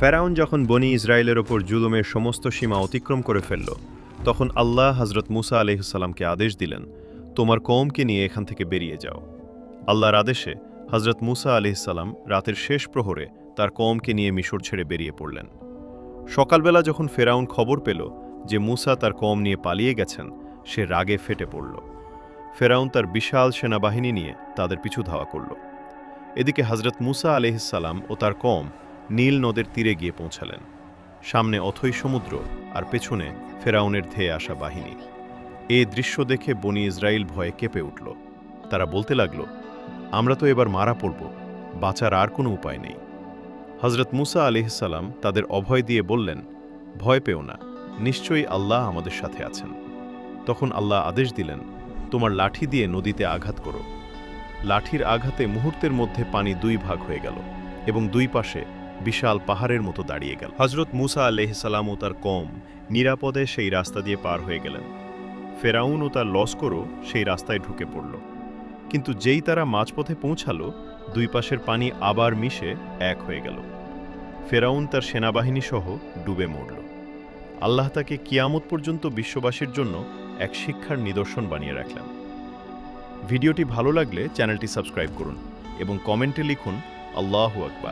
ফেরাউন যখন বনি ইসরায়েলের ওপর জুলুমের সমস্ত সীমা অতিক্রম করে ফেলল, তখন আল্লাহ হজরত মুসা আলাইহিসসালামকে আদেশ দিলেন, তোমার কওমকে নিয়ে এখান থেকে বেরিয়ে যাও। আল্লাহর আদেশে হজরত মুসা আলাইহিসসালাম রাতের শেষ প্রহরে তার কওমকে নিয়ে মিশর ছেড়ে বেরিয়ে পড়লেন। সকালবেলা যখন ফেরাউন খবর পেল যে মুসা তার কওম নিয়ে পালিয়ে গেছেন, সে রাগে ফেটে পড়ল। ফেরাউন তার বিশাল সেনাবাহিনী নিয়ে তাদের পিছু ধাওয়া করল। এদিকে হজরত মুসা আলাইহিসসালাম ও তার কওম নীল নদের তীরে গিয়ে পৌঁছালেন। সামনে অথই সমুদ্র, আর পেছনে ফেরাউনের ধেয়ে আসা বাহিনী। এ দৃশ্য দেখে বনি ইসরায়েল ভয়ে কেঁপে উঠল। তারা বলতে লাগল, আমরা তো এবার মারা পড়ব, বাঁচার আর কোনো উপায় নেই। হজরত মুসা আলাইহিসসালাম তাদের অভয় দিয়ে বললেন, ভয় পেও না, নিশ্চয়ই আল্লাহ আমাদের সাথে আছেন। তখন আল্লাহ আদেশ দিলেন, তোমার লাঠি দিয়ে নদীতে আঘাত করো। লাঠির আঘাতে মুহূর্তের মধ্যে পানি দুই ভাগ হয়ে গেল এবং দুই পাশে বিশাল পাহাড়ের মতো দাঁড়িয়ে গেল। হজরত মুসা আলাইহিসসালাম ও তার কওম নিরাপদে সেই রাস্তা দিয়ে পার হয়ে গেলেন। ফেরাউন ও তার লস্করও সেই রাস্তায় ঢুকে পড়ল। কিন্তু যেই তারা মাঝপথে পৌঁছালো, দুই পাশের পানি আবার মিশে এক হয়ে গেল। ফেরাউন তার সেনাবাহিনী সহ ডুবে মরল। আল্লাহ তাকে কিয়ামত পর্যন্ত বিশ্ববাসীর জন্য এক শিক্ষার নিদর্শন বানিয়ে রাখলেন। ভিডিওটি ভালো লাগলে চ্যানেলটি সাবস্ক্রাইব করুন এবং কমেন্টে লিখুন আল্লাহু আকবার।